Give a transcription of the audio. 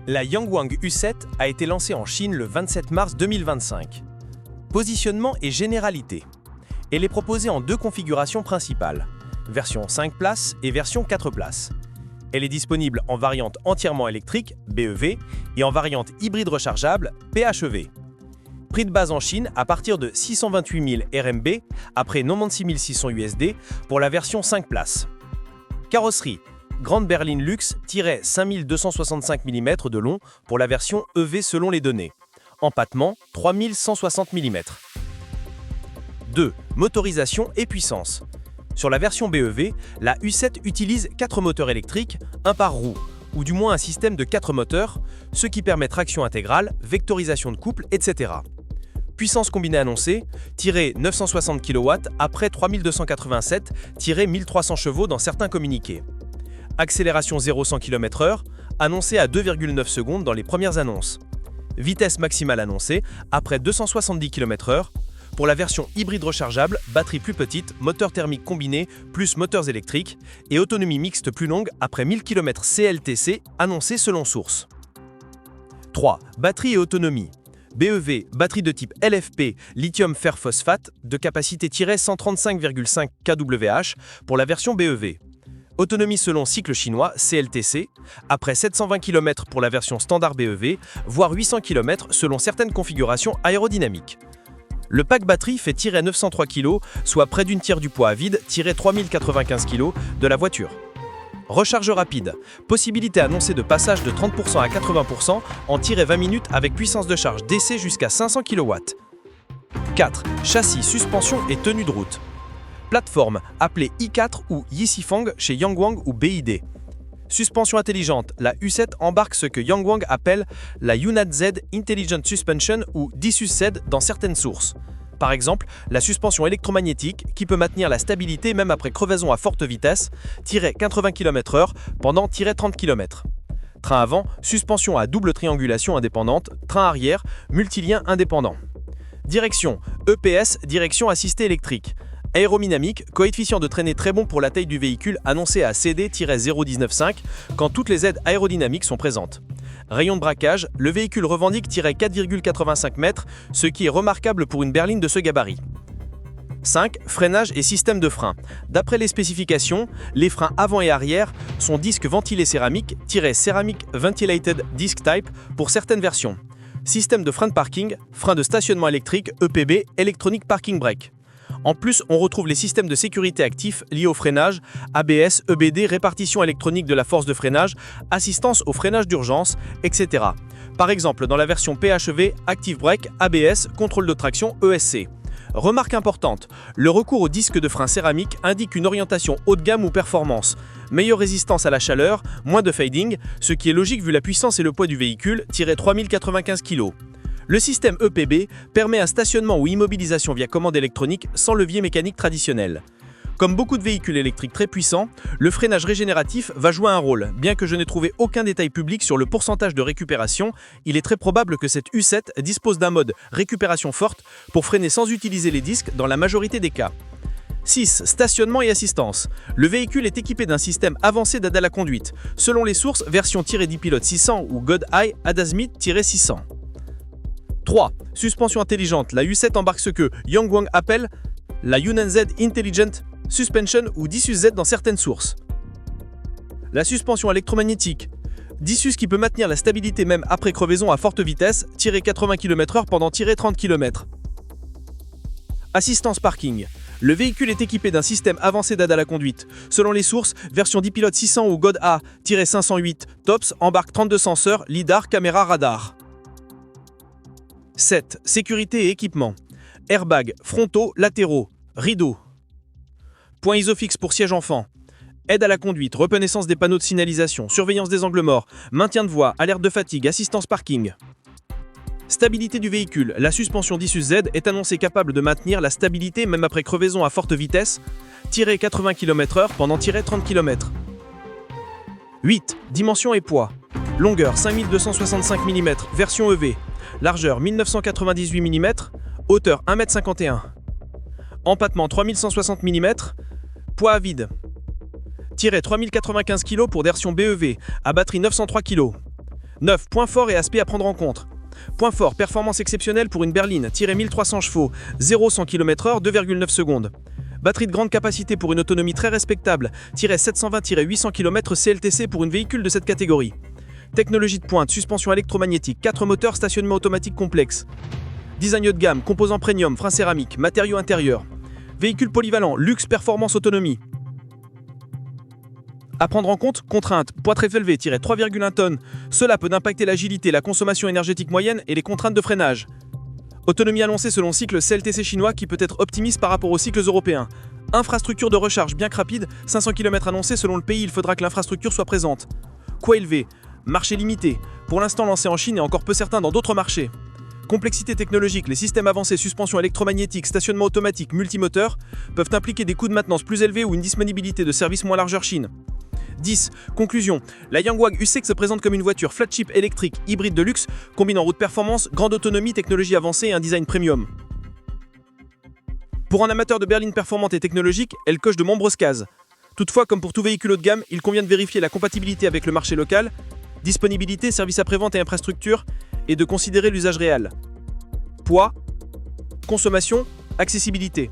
La Yangwang U7 a été lancée en Chine le 27 mars 2025. Positionnement et généralité. Elle est proposée en deux configurations principales, version 5 places et version 4 places. Elle est disponible en variante entièrement électrique, BEV, et en variante hybride rechargeable, PHEV. Prix de base en Chine à partir de 628 000 RMB, après 96 600 USD pour la version 5 places. Carrosserie. Grande berline luxe, 5265 mm de long pour la version EV selon les données. Empattement, 3160 mm. 2. Motorisation et puissance. Sur la version BEV, la U7 utilise 4 moteurs électriques, un par roue, ou du moins un système de 4 moteurs, ce qui permet traction intégrale, vectorisation de couple, etc. Puissance combinée annoncée, 960 kW après 3287-1300 chevaux dans certains communiqués. Accélération 0-100 km/h, annoncée à 2,9 secondes dans les premières annonces. Vitesse maximale annoncée, après 270 km/h. Pour la version hybride rechargeable, batterie plus petite, moteur thermique combiné, plus moteurs électriques, et autonomie mixte plus longue après 1000 km CLTC, annoncée selon source. 3. Batterie et autonomie. BEV, batterie de type LFP, lithium fer phosphate, de capacité 135,5 kWh pour la version BEV. Autonomie selon cycle chinois, CLTC, après 720 km pour la version standard BEV, voire 800 km selon certaines configurations aérodynamiques. Le pack batterie fait 903 kg, soit près d'une tiers du poids à vide, 3095 kg de la voiture. Recharge rapide, possibilité annoncée de passage de 30% à 80% en 20 minutes avec puissance de charge DC jusqu'à 500 kW. 4. Châssis, suspension et tenue de route. Plateforme appelée i4 ou Yixifang chez Yangwang ou BID. Suspension intelligente, la U7 embarque ce que Yangwang appelle la Yunnan Z Intelligent Suspension ou DSUS-Z dans certaines sources. Par exemple, la suspension électromagnétique qui peut maintenir la stabilité même après crevaison à forte vitesse, 80 km/h pendant 30 km. Train avant, suspension à double triangulation indépendante, train arrière, multilien indépendant. Direction, EPS, direction assistée électrique. Aérodynamique, coefficient de traînée très bon pour la taille du véhicule annoncé à CD-0,195 quand toutes les aides aérodynamiques sont présentes. Rayon de braquage, le véhicule revendique 4,85 mètres, ce qui est remarquable pour une berline de ce gabarit. 5. Freinage et système de frein. D'après les spécifications, les freins avant et arrière sont disques ventilés céramiques, Ceramic Ventilated Disc Type pour certaines versions. Système de frein de parking, frein de stationnement électrique, EPB, Electronic Parking Brake. En plus, on retrouve les systèmes de sécurité actifs liés au freinage, ABS, EBD, répartition électronique de la force de freinage, assistance au freinage d'urgence, etc. Par exemple, dans la version PHEV, Active Brake, ABS, contrôle de traction, ESC. Remarque importante, le recours au disque de frein céramique indique une orientation haut de gamme ou performance. Meilleure résistance à la chaleur, moins de fading, ce qui est logique vu la puissance et le poids du véhicule, 3095 kg. Le système EPB permet un stationnement ou immobilisation via commande électronique sans levier mécanique traditionnel. Comme beaucoup de véhicules électriques très puissants, le freinage régénératif va jouer un rôle. Bien que je n'ai trouvé aucun détail public sur le pourcentage de récupération, il est très probable que cette U7 dispose d'un mode récupération forte pour freiner sans utiliser les disques dans la majorité des cas. 6. Stationnement et assistance. Le véhicule est équipé d'un système avancé d'aide à la conduite. Selon les sources, version -10 600 ou God Eye ADASMIT-600. 3. Suspension intelligente. La U7 embarque ce que Yangwang appelle la Yunnan Z Intelligent Suspension ou DSUS-Z dans certaines sources. La suspension électromagnétique. DSUS qui peut maintenir la stabilité même après crevaison à forte vitesse, 80 km/h pendant 30 km. Assistance parking. Le véhicule est équipé d'un système avancé d'aide à la conduite. Selon les sources, version D-Pilot 600 ou God A-508 TOPS embarque 32 senseurs, lidar, caméra, radar. 7. Sécurité et équipement. Airbags, frontaux, latéraux, rideaux. Point isofix pour siège enfant. Aide à la conduite, reconnaissance des panneaux de signalisation, surveillance des angles morts, maintien de voie, alerte de fatigue, assistance parking. Stabilité du véhicule. La suspension DSUS-Z est annoncée capable de maintenir la stabilité même après crevaison à forte vitesse, 80 km/h pendant 30 km. 8. Dimension et poids. Longueur 5265 mm, version EV. Largeur 1998 mm, hauteur 1,51 m. Empattement 3160 mm, poids à vide. 3095 kg pour version BEV, à batterie 903 kg. 9. Points forts et aspects à prendre en compte. Point fort, performance exceptionnelle pour une berline, tirée 1300 chevaux, 0-100 km/h, 2,9 secondes. Batterie de grande capacité pour une autonomie très respectable, tirée 720-800 km CLTC pour une véhicule de cette catégorie. Technologie de pointe, suspension électromagnétique, 4 moteurs, stationnement automatique complexe. Design haut de gamme, composants premium, freins céramiques, matériaux intérieurs. Véhicule polyvalent, luxe, performance, autonomie. À prendre en compte, contraintes, poids très élevé, 3,1 tonnes. Cela peut impacter l'agilité, la consommation énergétique moyenne et les contraintes de freinage. Autonomie annoncée selon cycle CLTC chinois qui peut être optimiste par rapport aux cycles européens. Infrastructure de recharge bien que rapide, 500 km annoncés selon le pays, il faudra que l'infrastructure soit présente. Coût élevé, marché limité, pour l'instant lancé en Chine et encore peu certain dans d'autres marchés. Complexité technologique, les systèmes avancés, suspension électromagnétique, stationnement automatique, multimoteur, peuvent impliquer des coûts de maintenance plus élevés ou une disponibilité de services moins largeur Chine. 10. Conclusion. La Yangwang U6 se présente comme une voiture flagship électrique hybride de luxe, combinant haute performance, grande autonomie, technologie avancée et un design premium. Pour un amateur de berline performante et technologique, elle coche de nombreuses cases. Toutefois, comme pour tout véhicule haut de gamme, il convient de vérifier la compatibilité avec le marché local, disponibilité, services après-vente et infrastructures, et de considérer l'usage réel. Poids, consommation, accessibilité.